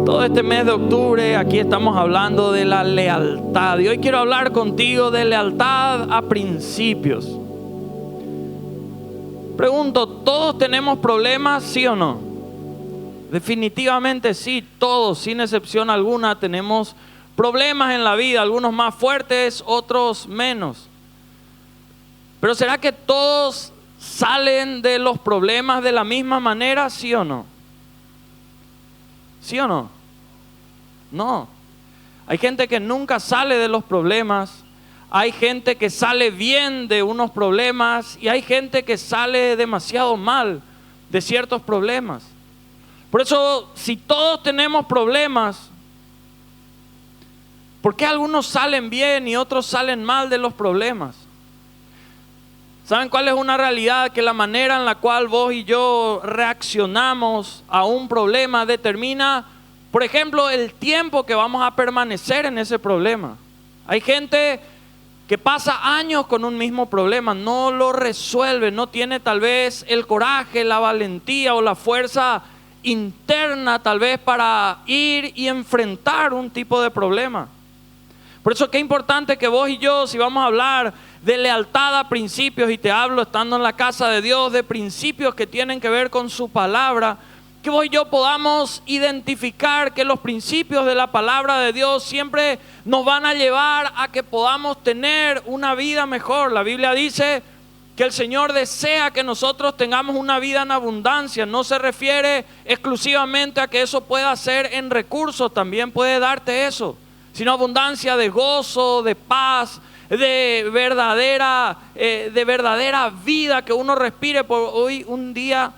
Todo este mes de octubre aquí estamos hablando de la lealtad. Y hoy quiero hablar contigo de lealtad a principios. Pregunto, ¿todos tenemos problemas, sí o no? Definitivamente sí, todos, sin excepción alguna, tenemos problemas en la vida. Algunos más fuertes, otros menos. Pero ¿será que todos salen de los problemas de la misma manera, sí o no? ¿Sí o no? No. Hay gente que nunca sale de los problemas. Hay gente que sale bien de unos problemas y hay gente que sale demasiado mal de ciertos problemas. Por eso, si todos tenemos problemas, ¿por qué algunos salen bien y otros salen mal de los problemas? ¿Saben cuál es una realidad? Que la manera en la cual vos y yo reaccionamos a un problema determina, por ejemplo, el tiempo que vamos a permanecer en ese problema. Hay gente que pasa años con un mismo problema, no lo resuelve, no tiene tal vez el coraje, la valentía o la fuerza interna tal vez para ir y enfrentar un tipo de problema. Por eso qué importante que vos y yo, si vamos a hablar de lealtad a principios, y te hablo estando en la casa de Dios, de principios que tienen que ver con su palabra, que vos y yo podamos identificar que los principios de la palabra de Dios siempre nos van a llevar a que podamos tener una vida mejor. La Biblia dice que el Señor desea que nosotros tengamos una vida en abundancia. No se refiere exclusivamente a que eso pueda ser en recursos, también puede darte eso, sino abundancia de gozo, de paz, de verdadera vida que uno respire. Por hoy en día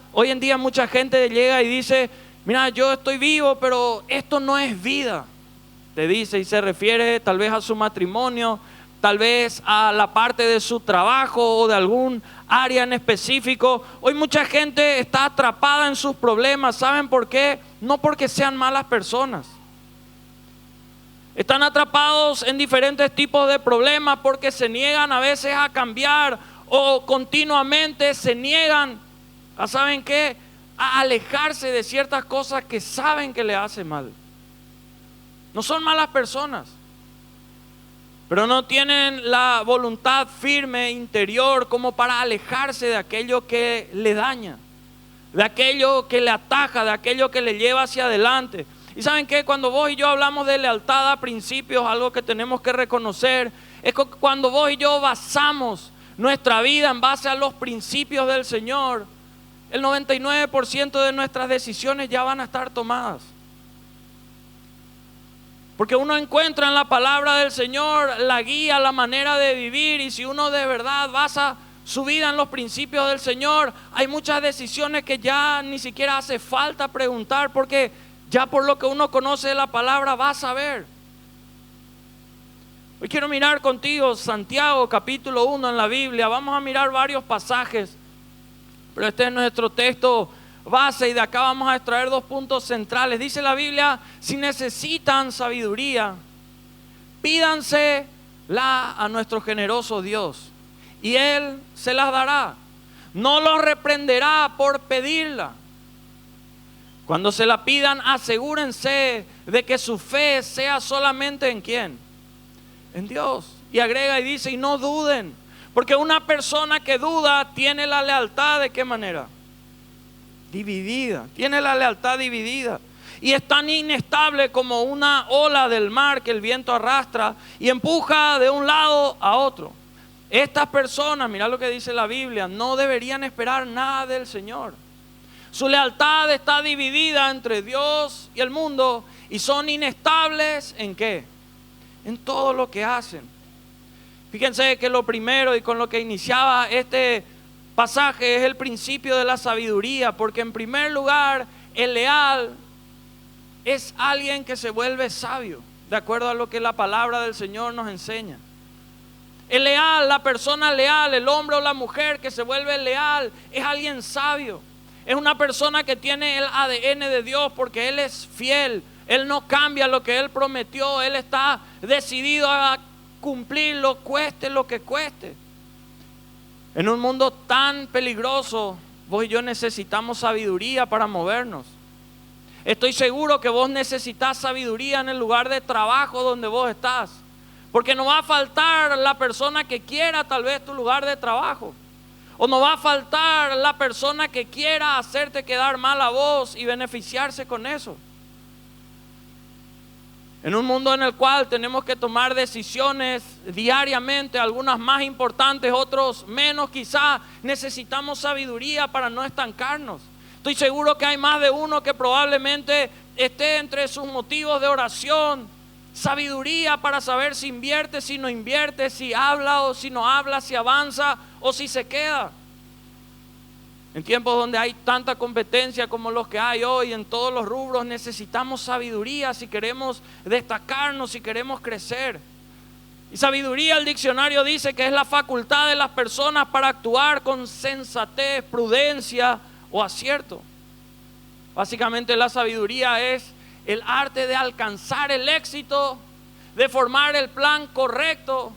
mucha gente llega y dice: mira, yo estoy vivo, pero esto no es vida. Te dice, y se refiere tal vez a su matrimonio, tal vez a la parte de su trabajo o de algún área en específico. Hoy mucha gente está atrapada en sus problemas. ¿Saben por qué? No porque sean malas personas. Están atrapados en diferentes tipos de problemas porque se niegan a veces a cambiar o continuamente se niegan a, ¿saben qué?, a alejarse de ciertas cosas que saben que le hacen mal. No son malas personas, pero no tienen la voluntad firme interior como para alejarse de aquello que le daña, de aquello que le ataja, de aquello que le lleva hacia adelante. Y ¿saben qué? Cuando vos y yo hablamos de lealtad a principios, algo que tenemos que reconocer es que cuando vos y yo basamos nuestra vida en base a los principios del Señor, el 99% de nuestras decisiones ya van a estar tomadas. Porque uno encuentra en la palabra del Señor la guía, la manera de vivir, y si uno de verdad basa su vida en los principios del Señor, hay muchas decisiones que ya ni siquiera hace falta preguntar, porque ya por lo que uno conoce de la palabra va a saber. Hoy quiero mirar contigo Santiago capítulo 1 en la Biblia. Vamos a mirar varios pasajes, pero este es nuestro texto base y de acá vamos a extraer dos puntos centrales. Dice la Biblia: si necesitan sabiduría, pídansela a nuestro generoso Dios y Él se las dará. No los reprenderá por pedirla. Cuando se la pidan, asegúrense de que su fe sea solamente ¿en quién? En Dios. Y agrega y dice: y no duden, porque una persona que duda tiene la lealtad, ¿de qué manera? Dividida. Tiene la lealtad dividida. Y es tan inestable como una ola del mar que el viento arrastra y empuja de un lado a otro. Estas personas, mirá lo que dice la Biblia, no deberían esperar nada del Señor. Su lealtad está dividida entre Dios y el mundo y son inestables ¿en qué? En todo lo que hacen. Fíjense que lo primero y con lo que iniciaba este pasaje es el principio de la sabiduría, porque en primer lugar el leal es alguien que se vuelve sabio, de acuerdo a lo que la palabra del Señor nos enseña. El leal, la persona leal, el hombre o la mujer que se vuelve leal, es alguien sabio. Es una persona que tiene el ADN de Dios porque Él es fiel. Él no cambia lo que Él prometió. Él está decidido a cumplirlo, cueste lo que cueste. En un mundo tan peligroso, vos y yo necesitamos sabiduría para movernos. Estoy seguro que vos necesitas sabiduría en el lugar de trabajo donde vos estás. Porque no va a faltar la persona que quiera tal vez tu lugar de trabajo. O no va a faltar la persona que quiera hacerte quedar mal a vos y beneficiarse con eso. En un mundo en el cual tenemos que tomar decisiones diariamente, algunas más importantes, otros menos, quizá necesitamos sabiduría para no estancarnos. Estoy seguro que hay más de uno que probablemente esté entre sus motivos de oración, sabiduría para saber si invierte, si no invierte, si habla o si no habla, si avanza o si se queda. En tiempos donde hay tanta competencia como los que hay hoy en todos los rubros, necesitamos sabiduría si queremos destacarnos, si queremos crecer. Y sabiduría, el diccionario dice que es la facultad de las personas para actuar con sensatez, prudencia o acierto. Básicamente la sabiduría es el arte de alcanzar el éxito, de formar el plan correcto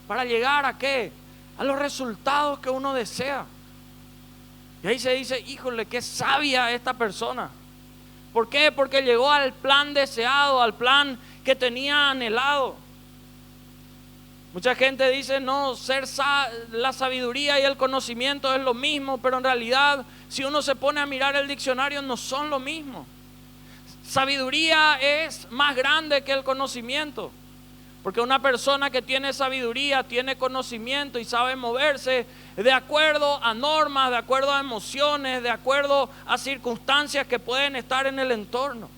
para llegar ¿a qué? A los resultados que uno desea. Y ahí se dice, híjole, qué sabia esta persona. ¿Por qué? Porque llegó al plan deseado, al plan que tenía anhelado. Mucha gente dice, no, la sabiduría y el conocimiento es lo mismo, pero en realidad, si uno se pone a mirar el diccionario, no son lo mismo. Sabiduría es más grande que el conocimiento. Porque una persona que tiene sabiduría, tiene conocimiento y sabe moverse de acuerdo a normas, de acuerdo a emociones, de acuerdo a circunstancias que pueden estar en el entorno.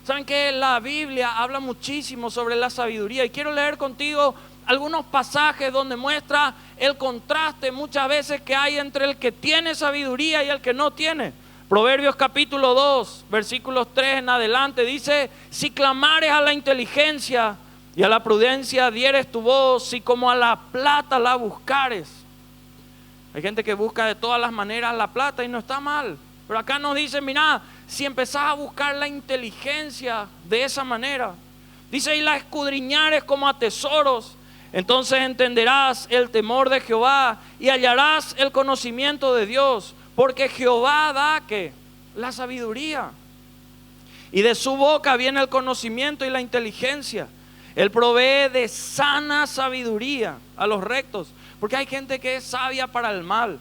Saben que la Biblia habla muchísimo sobre la sabiduría y quiero leer contigo algunos pasajes donde muestra el contraste muchas veces que hay entre el que tiene sabiduría y el que no tiene. Proverbios capítulo 2, versículos 3 en adelante dice, si clamares a la inteligencia y a la prudencia dieres tu voz, si como a la plata la buscares. Hay gente que busca de todas las maneras la plata y no está mal. Pero acá nos dice, mira, si empezás a buscar la inteligencia de esa manera, dice, y la escudriñares como a tesoros, entonces entenderás el temor de Jehová y hallarás el conocimiento de Dios, porque Jehová da ¿qué? La sabiduría. Y de su boca viene el conocimiento y la inteligencia. Él provee de sana sabiduría a los rectos. Porque hay gente que es sabia para el mal,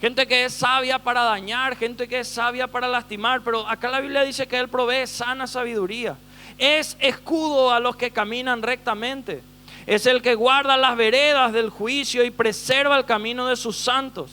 gente que es sabia para dañar, gente que es sabia para lastimar. Pero acá la Biblia dice que Él provee sana sabiduría. Es escudo a los que caminan rectamente. Es el que guarda las veredas del juicio y preserva el camino de sus santos.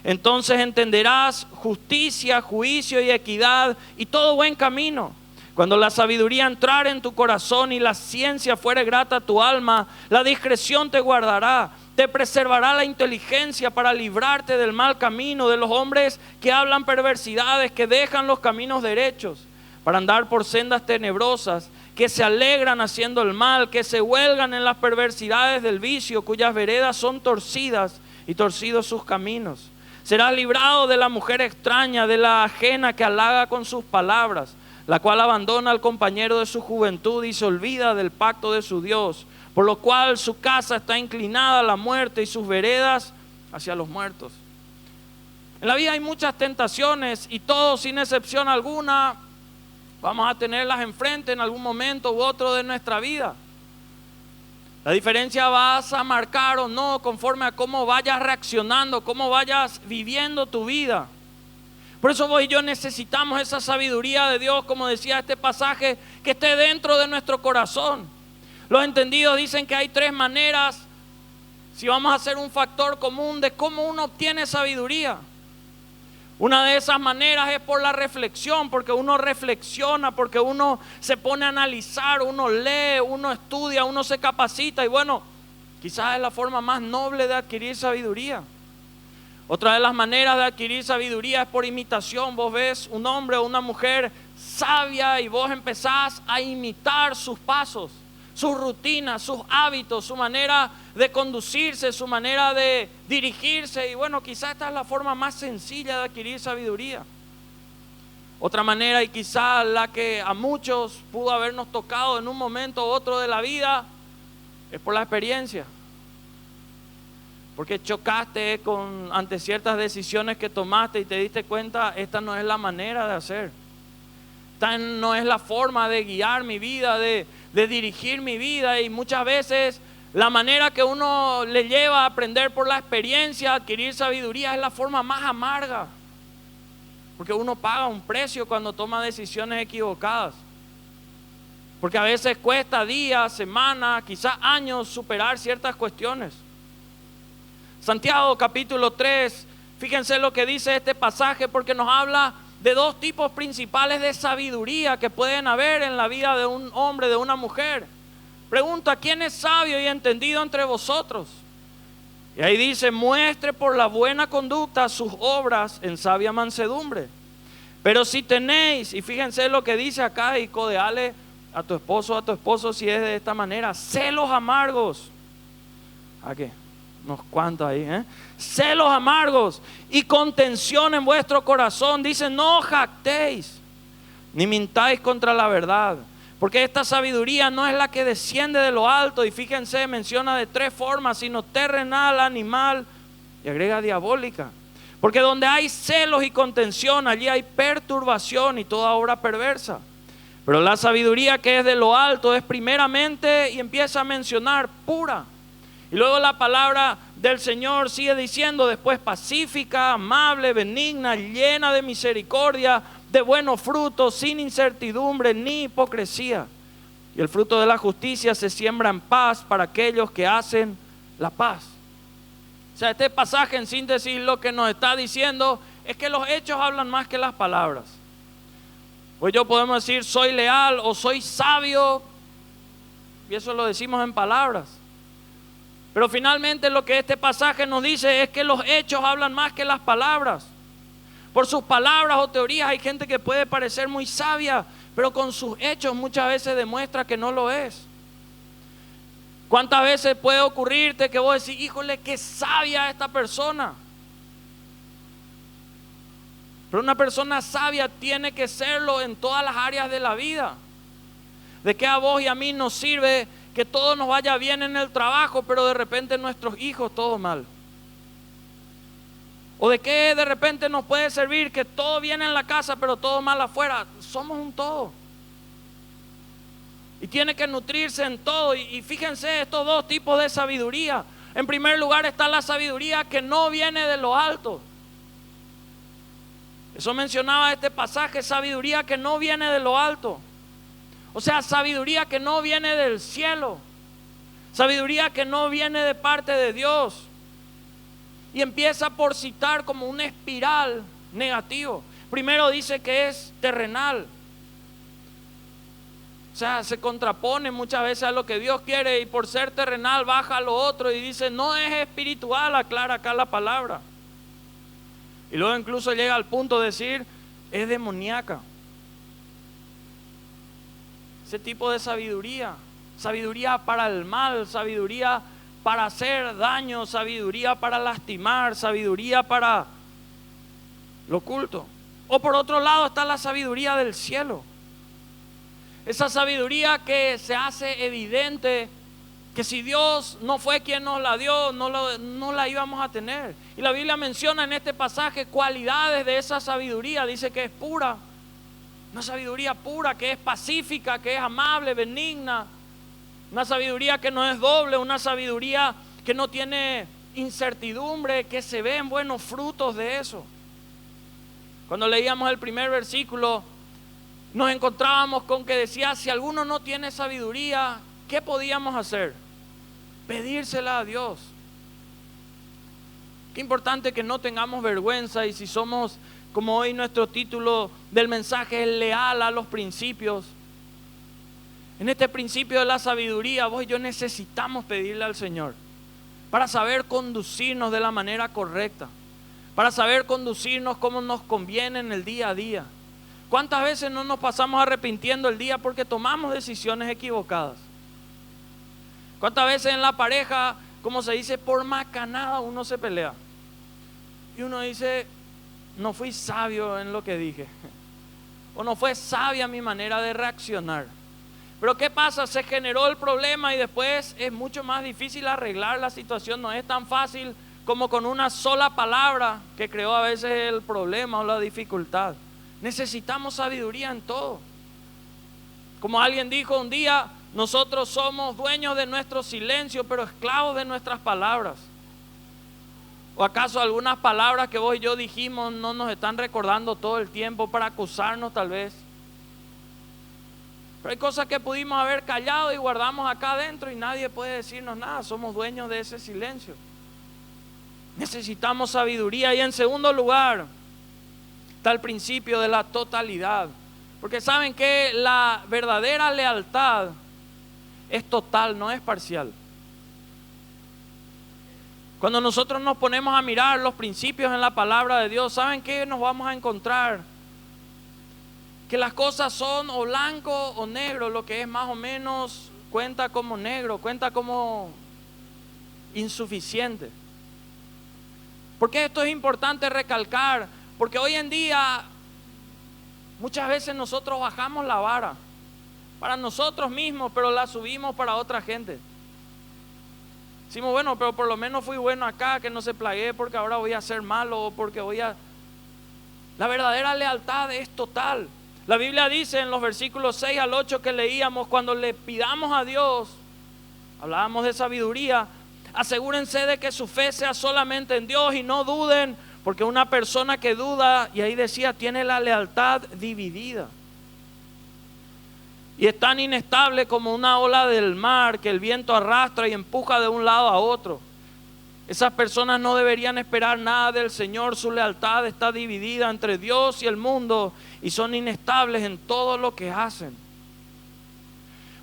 Entonces entenderás justicia, juicio y equidad y todo buen camino. Cuando la sabiduría entrare en tu corazón y la ciencia fuere grata a tu alma, la discreción te guardará, te preservará la inteligencia para librarte del mal camino, de los hombres que hablan perversidades, que dejan los caminos derechos, para andar por sendas tenebrosas, que se alegran haciendo el mal, que se huelgan en las perversidades del vicio, cuyas veredas son torcidas y torcidos sus caminos. Serás librado de la mujer extraña, de la ajena que halaga con sus palabras, la cual abandona al compañero de su juventud y se olvida del pacto de su Dios, por lo cual su casa está inclinada a la muerte y sus veredas hacia los muertos. En la vida hay muchas tentaciones y todos, sin excepción alguna, vamos a tenerlas enfrente en algún momento u otro de nuestra vida. La diferencia vas a marcar o no conforme a cómo vayas reaccionando, cómo vayas viviendo tu vida. Por eso vos y yo necesitamos esa sabiduría de Dios, como decía este pasaje, que esté dentro de nuestro corazón. Los entendidos dicen que hay tres maneras, si vamos a hacer un factor común de cómo uno obtiene sabiduría. Una de esas maneras es por la reflexión, porque uno reflexiona, porque uno se pone a analizar, uno lee, uno estudia, uno se capacita y bueno, quizás es la forma más noble de adquirir sabiduría. Otra de las maneras de adquirir sabiduría es por imitación. Vos ves un hombre o una mujer sabia y vos empezás a imitar sus pasos, sus rutinas, sus hábitos, su manera de conducirse, su manera de dirigirse. Y bueno, quizás esta es la forma más sencilla de adquirir sabiduría. Otra manera, y quizás la que a muchos pudo habernos tocado en un momento u otro de la vida, es por la experiencia. Porque chocaste ante ciertas decisiones que tomaste y te diste cuenta, esta no es la manera de hacer. esta no es la forma de guiar mi vida, de dirigir mi vida. Y muchas veces la manera que uno le lleva a aprender por la experiencia, a adquirir sabiduría, es la forma más amarga. Porque uno paga un precio cuando toma decisiones equivocadas. Porque a veces cuesta días, semanas, quizás años superar ciertas cuestiones. Santiago capítulo 3, fíjense lo que dice este pasaje, porque nos habla de dos tipos principales de sabiduría que pueden haber en la vida de un hombre, de una mujer. Pregunta: ¿quién es sabio y entendido entre vosotros? Y ahí dice: muestre por la buena conducta sus obras en sabia mansedumbre. Pero si tenéis, y fíjense lo que dice acá, y codeale a tu esposo si es de esta manera: celos amargos. ¿A qué? Unos cuantos ahí, celos amargos y contención en vuestro corazón. Dice: no jactéis, ni mintáis contra la verdad, porque esta sabiduría no es la que desciende de lo alto. Y fíjense, menciona de tres formas: sino terrenal, animal, y agrega diabólica. Porque donde hay celos y contención, allí hay perturbación y toda obra perversa. Pero la sabiduría que es de lo alto es primeramente, y empieza a mencionar, pura. Y luego la palabra del Señor sigue diciendo después: pacífica, amable, benigna, llena de misericordia, de buenos frutos, sin incertidumbre ni hipocresía. Y el fruto de la justicia se siembra en paz para aquellos que hacen la paz. O sea, este pasaje en síntesis lo que nos está diciendo es que los hechos hablan más que las palabras. Pues yo podemos decir soy leal o soy sabio, y eso lo decimos en palabras. Pero finalmente lo que este pasaje nos dice es que los hechos hablan más que las palabras. Por sus palabras o teorías hay gente que puede parecer muy sabia, pero con sus hechos muchas veces demuestra que no lo es. ¿Cuántas veces puede ocurrirte que vos decís: híjole, qué sabia esta persona? Pero una persona sabia tiene que serlo en todas las áreas de la vida. ¿De qué a vos y a mí nos sirve que todo nos vaya bien en el trabajo, pero de repente nuestros hijos todo mal? ¿O de qué de repente nos puede servir que todo bien en la casa, pero todo mal afuera? Somos un todo. Y tiene que nutrirse en todo. Y fíjense estos dos tipos de sabiduría. En primer lugar está la sabiduría que no viene de lo alto. Eso mencionaba este pasaje: sabiduría que no viene de lo alto. O sea, sabiduría que no viene del cielo. Sabiduría que no viene de parte de Dios. Y empieza por citar como una espiral negativo. Primero dice que es terrenal. O sea, se contrapone muchas veces a lo que Dios quiere, y por ser terrenal baja a lo otro y dice no es espiritual, aclara acá la palabra. Y luego incluso llega al punto de decir es demoníaca. Ese tipo de sabiduría, sabiduría para el mal, sabiduría para hacer daño, sabiduría para lastimar, sabiduría para lo oculto. O por otro lado está la sabiduría del cielo. Esa sabiduría que se hace evidente, que si Dios no fue quien nos la dio, no la íbamos a tener. Y la Biblia menciona en este pasaje cualidades de esa sabiduría. Dice que es pura, una sabiduría pura, que es pacífica, que es amable, benigna. Una sabiduría que no es doble, una sabiduría que no tiene incertidumbre, que se ven buenos frutos de eso. Cuando leíamos el primer versículo, nos encontrábamos con que decía: si alguno no tiene sabiduría, ¿qué podíamos hacer? Pedírsela a Dios. Qué importante que no tengamos vergüenza, y si somos, como hoy nuestro título del mensaje es leal a los principios, en este principio de la sabiduría vos y yo necesitamos pedirle al Señor para saber conducirnos de la manera correcta, para saber conducirnos como nos conviene en el día a día. ¿Cuántas veces no nos pasamos arrepintiendo el día porque tomamos decisiones equivocadas? ¿Cuántas veces en la pareja, como se dice, por macanada uno se pelea? Y uno dice: no fui sabio en lo que dije, o no fue sabia mi manera de reaccionar. Pero ¿qué pasa? Se generó el problema y después es mucho más difícil arreglar la situación. No es tan fácil como con una sola palabra que creó a veces el problema o la dificultad. Necesitamos sabiduría en todo. Como alguien dijo un día, nosotros somos dueños de nuestro silencio, pero esclavos de nuestras palabras. ¿O acaso algunas palabras que vos y yo dijimos no nos están recordando todo el tiempo para acusarnos tal vez? Pero hay cosas que pudimos haber callado y guardamos acá adentro y nadie puede decirnos nada. Somos dueños de ese silencio. Necesitamos sabiduría. Y en segundo lugar está el principio de la totalidad. Porque saben que la verdadera lealtad es total, no es parcial. Cuando nosotros nos ponemos a mirar los principios en la palabra de Dios, ¿saben qué nos vamos a encontrar? Que las cosas son o blanco o negro, lo que es más o menos cuenta como negro, cuenta como insuficiente. ¿Por qué esto es importante recalcar? Porque hoy en día muchas veces nosotros bajamos la vara para nosotros mismos, pero la subimos para otra gente. Decimos, bueno, pero por lo menos fui bueno acá, que no se plaguee porque ahora voy a ser malo o porque voy a... La verdadera lealtad es total. La Biblia dice en los versículos 6 al 8 que leíamos, cuando le pidamos a Dios, hablábamos de sabiduría, asegúrense de que su fe sea solamente en Dios y no duden, porque una persona que duda, y ahí decía, tiene la lealtad dividida. Y es tan inestable como una ola del mar que el viento arrastra y empuja de un lado a otro. Esas personas no deberían esperar nada del Señor. Su lealtad está dividida entre Dios y el mundo y son inestables en todo lo que hacen.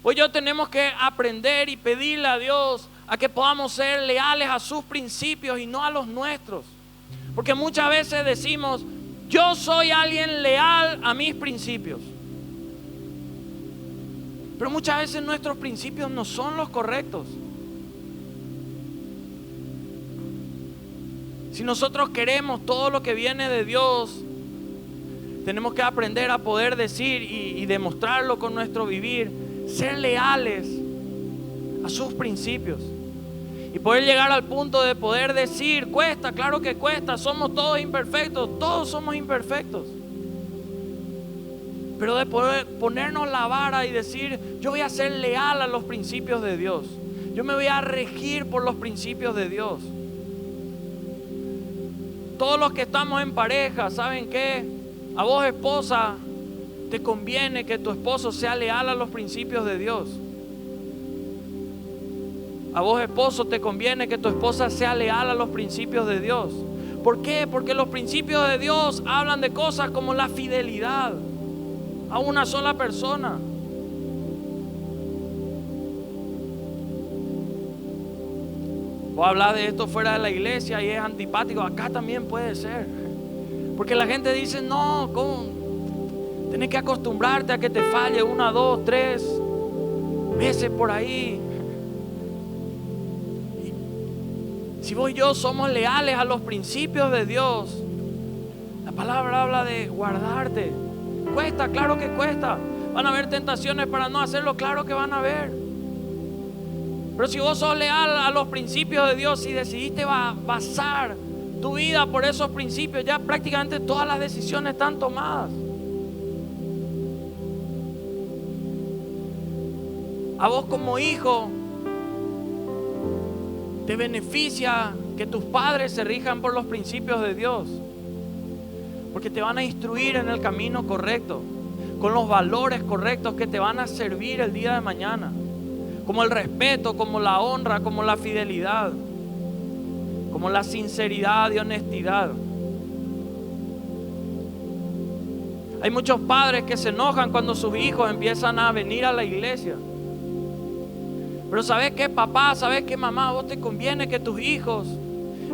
Hoy yo tenemos que aprender y pedirle a Dios a que podamos ser leales a sus principios y no a los nuestros. Porque muchas veces decimos, yo soy alguien leal a mis principios. Pero muchas veces nuestros principios no son los correctos. Si nosotros queremos todo lo que viene de Dios, tenemos que aprender a poder decir y demostrarlo con nuestro vivir, ser leales a sus principios. Y poder llegar al punto de poder decir, cuesta, claro que cuesta, somos todos imperfectos, todos somos imperfectos. Pero de poder ponernos la vara y decir, yo voy a ser leal a los principios de Dios. Yo me voy a regir por los principios de Dios. Todos los que estamos en pareja, ¿saben qué? A vos, esposa, te conviene que tu esposo sea leal a los principios de Dios. A vos, esposo, te conviene que tu esposa sea leal a los principios de Dios. ¿Por qué? Porque los principios de Dios hablan de cosas como la fidelidad a una sola persona. Vos hablas de esto fuera de la iglesia y es antipático. Acá también puede ser. Porque la gente dice, no, ¿cómo? Tenés que acostumbrarte a que te falle 1, 2, 3 veces por ahí. Si vos y yo somos leales a los principios de Dios, la palabra habla de guardarte. Cuesta, claro que cuesta. Van a haber tentaciones para no hacerlo, claro que van a haber. Pero si vos sos leal a los principios de Dios y decidiste basar tu vida por esos principios, ya prácticamente todas las decisiones están tomadas. A vos como hijo te beneficia que tus padres se rijan por los principios de Dios, porque te van a instruir en el camino correcto, con los valores correctos que te van a servir el día de mañana, como el respeto, como la honra, como la fidelidad, como la sinceridad y honestidad. Hay muchos padres que se enojan cuando sus hijos empiezan a venir a la iglesia. Pero ¿sabes qué, papá? ¿Sabes qué, mamá? Vos te conviene que tus hijos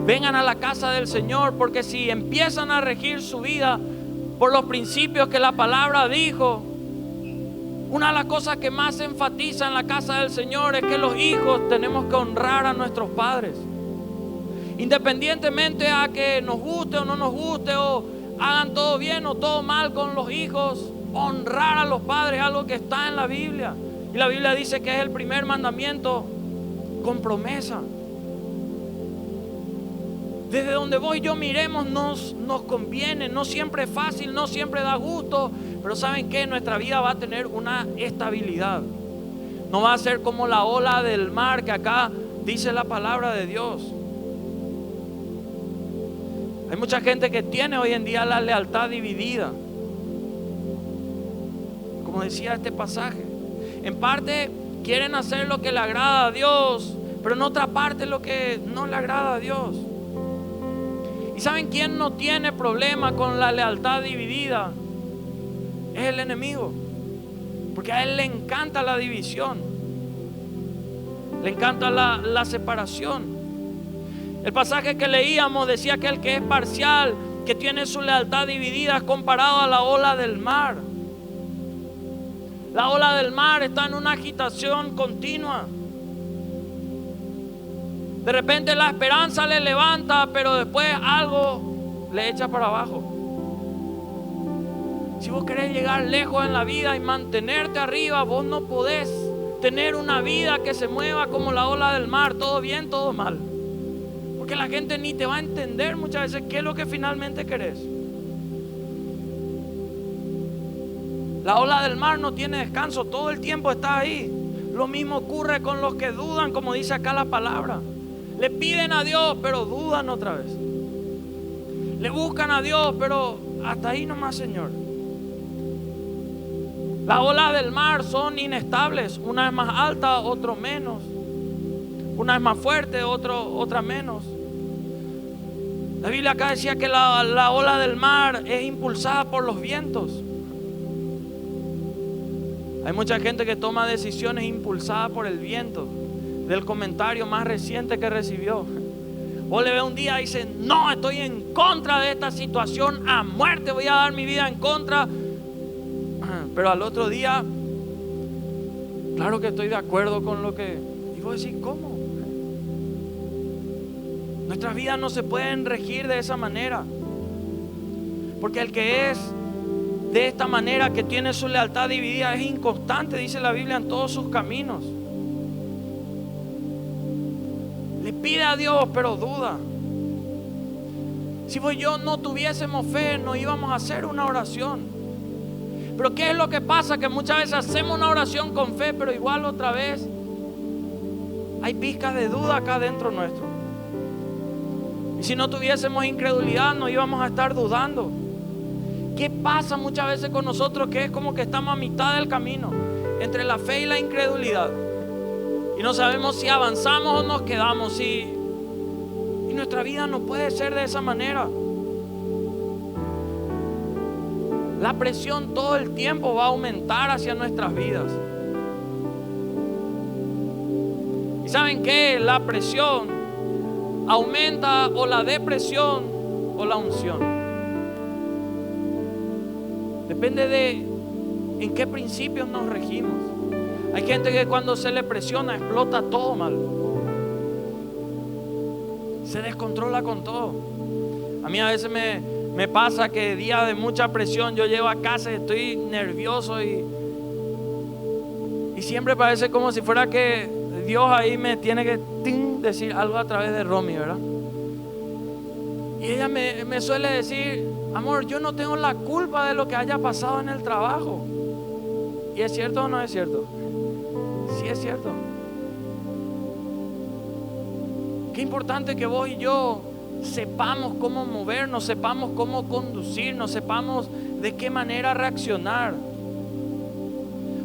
vengan a la casa del Señor, porque si empiezan a regir su vida por los principios que la palabra dijo, una de las cosas que más se enfatiza en la casa del Señor es que los hijos tenemos que honrar a nuestros padres. Independientemente a que nos guste o no nos guste, o hagan todo bien o todo mal con los hijos, honrar a los padres es algo que está en la Biblia. Y la Biblia dice que es el primer mandamiento con promesa. Desde donde vos y yo miremos nos conviene, no siempre es fácil, no siempre da gusto, pero ¿saben qué? Nuestra vida va a tener una estabilidad. No va a ser como la ola del mar que acá dice la palabra de Dios. Hay mucha gente que tiene hoy en día la lealtad dividida. Como decía este pasaje, en parte quieren hacer lo que le agrada a Dios, pero en otra parte lo que no le agrada a Dios. ¿Y saben quién no tiene problema con la lealtad dividida? Es el enemigo. Porque a él le encanta la división, le encanta la separación. El pasaje que leíamos decía que el que es parcial, que tiene su lealtad dividida, es comparado a la ola del mar. La ola del mar está en una agitación continua. De repente la esperanza le levanta, pero después algo le echa para abajo. Si vos querés llegar lejos en la vida y mantenerte arriba, vos no podés tener una vida que se mueva como la ola del mar, todo bien, todo mal. Porque la gente ni te va a entender muchas veces qué es lo que finalmente querés. La ola del mar no tiene descanso, todo el tiempo está ahí. Lo mismo ocurre con los que dudan, como dice acá la palabra. Le piden a Dios, pero dudan otra vez. Le buscan a Dios, pero hasta ahí nomás, Señor. Las olas del mar son inestables. Una es más alta, otra menos. Una es más fuerte, otra menos. La Biblia acá decía que la ola del mar es impulsada por los vientos. Hay mucha gente que toma decisiones impulsadas por el viento. Del comentario más reciente que recibió, vos le ves un día y dice: no, estoy en contra de esta situación a muerte, voy a dar mi vida en contra. Pero al otro día, claro que estoy de acuerdo con lo que... Y vos decís: ¿cómo? Nuestras vidas no se pueden regir de esa manera, porque el que es de esta manera, que tiene su lealtad dividida, es inconstante, dice la Biblia, en todos sus caminos. Le pide a Dios, pero duda. Si vos y yo no tuviésemos fe, no íbamos a hacer una oración. Pero ¿qué es lo que pasa? Que muchas veces hacemos una oración con fe, pero igual otra vez hay pizcas de duda acá dentro nuestro. Y si no tuviésemos incredulidad, no íbamos a estar dudando. ¿Qué pasa muchas veces con nosotros? Que es como que estamos a mitad del camino entre la fe y la incredulidad. Y no sabemos si avanzamos o nos quedamos. Y nuestra vida no puede ser de esa manera. La presión todo el tiempo va a aumentar hacia nuestras vidas. ¿Y saben qué? La presión aumenta o la depresión o la unción. Depende de en qué principios nos regimos. Hay gente que cuando se le presiona explota todo mal. Se descontrola con todo. A mí a veces me pasa que días de mucha presión yo llego a casa y estoy nervioso y siempre parece como si fuera que Dios ahí me tiene que decir algo a través de Romy, ¿verdad? Y ella me suele decir: amor, yo no tengo la culpa de lo que haya pasado en el trabajo. ¿Y es cierto o no es cierto? Sí, es cierto. Qué importante que vos y yo sepamos cómo movernos, sepamos cómo conducirnos, sepamos de qué manera reaccionar.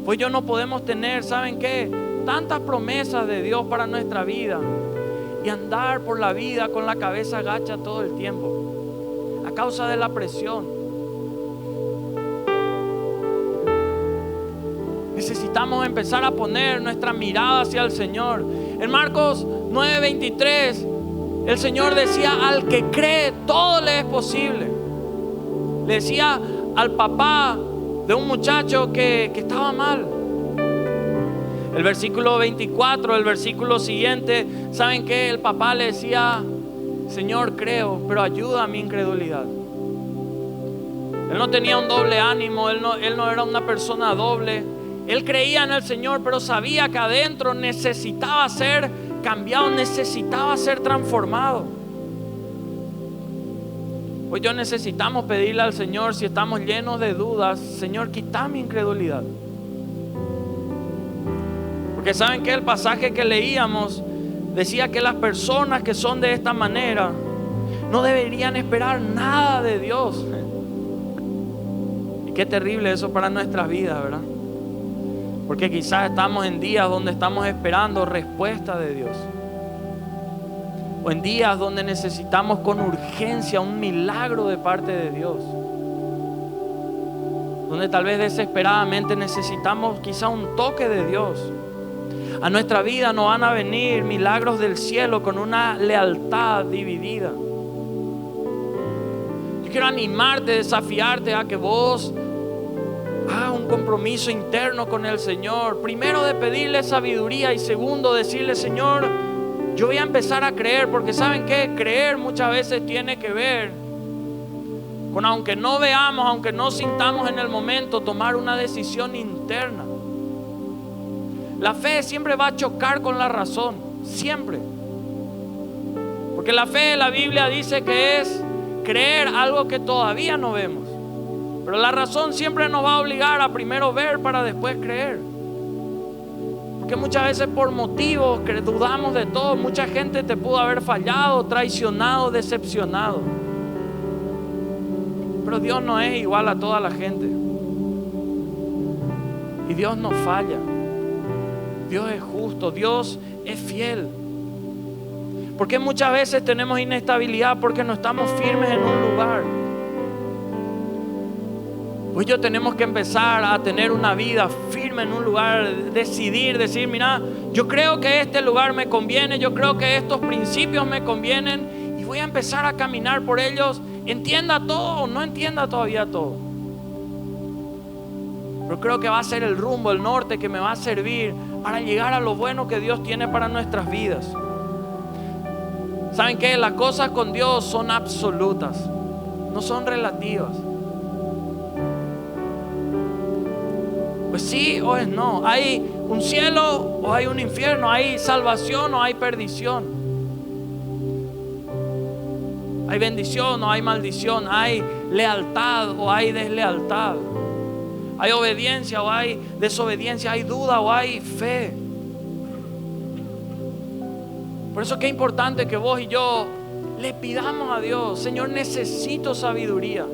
Pues yo no podemos tener, ¿saben qué? Tantas promesas de Dios para nuestra vida y andar por la vida con la cabeza gacha todo el tiempo a causa de la presión. Necesitamos empezar a poner nuestra mirada hacia el Señor. En Marcos 9:23 el Señor decía: al que cree todo le es posible. Le decía al papá de un muchacho que estaba mal. El versículo 24, el versículo siguiente, ¿saben qué? El papá le decía: Señor, creo, pero ayuda a mi incredulidad. Él no tenía un doble ánimo, él no era una persona doble. Él creía en el Señor, pero sabía que adentro necesitaba ser cambiado, necesitaba ser transformado. Pues yo necesitamos pedirle al Señor, si estamos llenos de dudas, Señor, quita mi incredulidad. Porque ¿saben qué? El pasaje que leíamos decía que las personas que son de esta manera no deberían esperar nada de Dios. Y qué terrible eso para nuestras vidas, ¿verdad? Porque quizás estamos en días donde estamos esperando respuesta de Dios. O en días donde necesitamos con urgencia un milagro de parte de Dios. Donde tal vez desesperadamente necesitamos quizá un toque de Dios. A nuestra vida no van a venir milagros del cielo con una lealtad dividida. Yo quiero animarte, desafiarte a que vos hagas un compromiso interno con el Señor. Primero de pedirle sabiduría y segundo decirle: Señor, yo voy a empezar a creer, porque ¿saben qué? Creer muchas veces tiene que ver con, aunque no veamos, aunque no sintamos en el momento, tomar una decisión interna. La fe siempre va a chocar con la razón, siempre. Porque la fe, la Biblia dice que es creer algo que todavía no vemos. Pero la razón siempre nos va a obligar a primero ver para después creer. Porque muchas veces por motivos que dudamos de todo. Mucha gente te pudo haber fallado, traicionado, decepcionado. Pero Dios no es igual a toda la gente. Y Dios no falla. Dios es justo, Dios es fiel. Porque muchas veces tenemos inestabilidad porque no estamos firmes en un lugar. Pues yo tenemos que empezar a tener una vida firme en un lugar, decir, mira, yo creo que este lugar me conviene, yo creo que estos principios me convienen y voy a empezar a caminar por ellos, entienda todo o no entienda todavía todo. Pero creo que va a ser el rumbo, el norte que me va a servir para llegar a lo bueno que Dios tiene para nuestras vidas. ¿Saben qué? Las cosas con Dios son absolutas, no son relativas. Pues sí o es no. Hay un cielo o hay un infierno. Hay salvación o hay perdición. Hay bendición o hay maldición. Hay lealtad o hay deslealtad. Hay obediencia o hay desobediencia. Hay duda o hay fe. Por eso que es importante que vos y yo le pidamos a Dios: Señor, necesito sabiduría.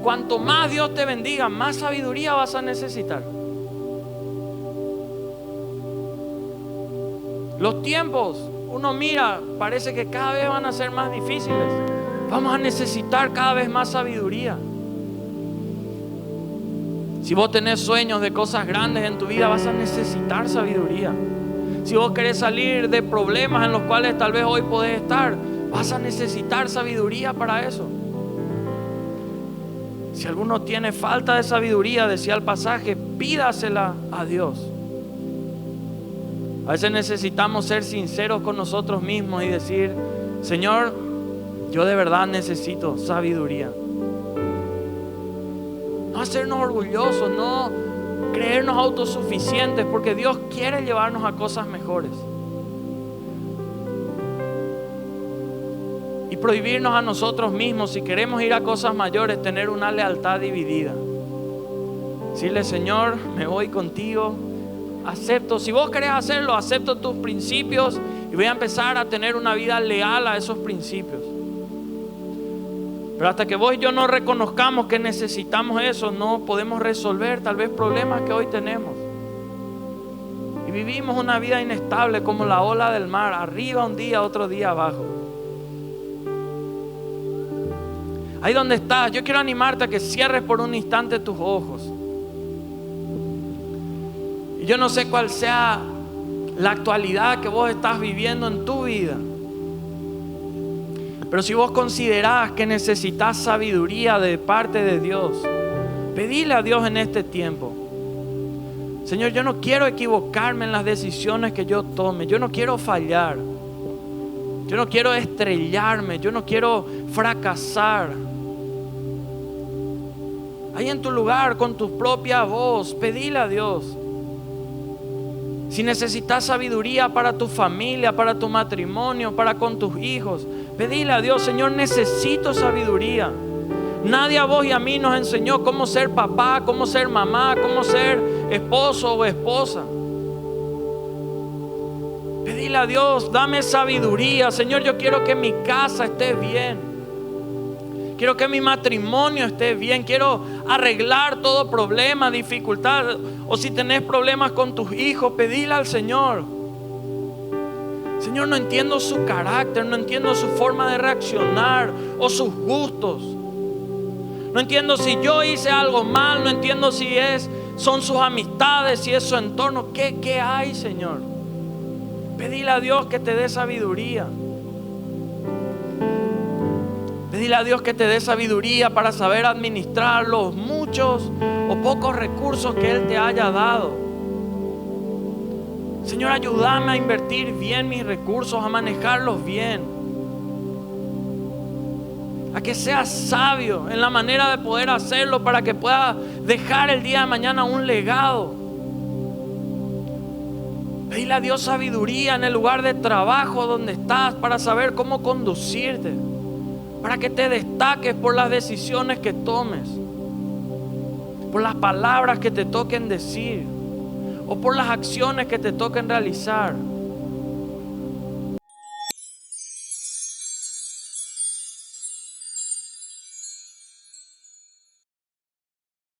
Cuanto más Dios te bendiga, más sabiduría vas a necesitar. Los tiempos, uno mira, parece que cada vez van a ser más difíciles. Vamos a necesitar cada vez más sabiduría. Si vos tenés sueños de cosas grandes en tu vida, vas a necesitar sabiduría. Si vos querés salir de problemas en los cuales tal vez hoy podés estar, vas a necesitar sabiduría para eso. Si alguno tiene falta de sabiduría, decía el pasaje, pídasela a Dios. A veces necesitamos ser sinceros con nosotros mismos y decir: Señor, yo de verdad necesito sabiduría. No hacernos orgullosos, no creernos autosuficientes, porque Dios quiere llevarnos a cosas mejores. Y prohibirnos a nosotros mismos, si queremos ir a cosas mayores, tener una lealtad dividida. Decirle: Señor, me voy contigo, acepto, si vos querés hacerlo, acepto tus principios y voy a empezar a tener una vida leal a esos principios. Pero hasta que vos y yo no reconozcamos que necesitamos eso, no podemos resolver tal vez problemas que hoy tenemos. Y vivimos una vida inestable como la ola del mar, arriba un día, otro día abajo. Ahí donde estás, yo quiero animarte a que cierres por un instante tus ojos. Y yo no sé cuál sea la actualidad que vos estás viviendo en tu vida. Pero si vos considerás que necesitas sabiduría de parte de Dios, pedile a Dios en este tiempo: Señor, yo no quiero equivocarme en las decisiones que yo tome. Yo no quiero fallar. Yo no quiero estrellarme. Yo no quiero fracasar. Ahí en tu lugar, con tu propia voz, pedile a Dios. Si necesitas sabiduría para tu familia, para tu matrimonio, para con tus hijos, Pedile a Dios: Señor, necesito sabiduría. Nadie a vos y a mí nos enseñó cómo ser papá, cómo ser mamá, cómo ser esposo o esposa. Pedile a Dios: dame sabiduría. Señor, yo quiero que mi casa esté bien. Quiero que mi matrimonio esté bien. Quiero arreglar todo problema, dificultad. O si tenés problemas con tus hijos, pedile al Señor: Señor, no entiendo su carácter, no entiendo su forma de reaccionar o sus gustos. No entiendo si yo hice algo mal, no entiendo si son sus amistades, si es su entorno. ¿Qué hay, Señor? Pedile a Dios que te dé sabiduría. Pedile a Dios que te dé sabiduría para saber administrar los muchos o pocos recursos que Él te haya dado. Señor, ayúdame a invertir bien mis recursos, a manejarlos bien. A que seas sabio en la manera de poder hacerlo para que pueda dejar el día de mañana un legado. Pedile a Dios sabiduría en el lugar de trabajo donde estás para saber cómo conducirte, para que te destaques por las decisiones que tomes, por las palabras que te toquen decir o por las acciones que te toquen realizar.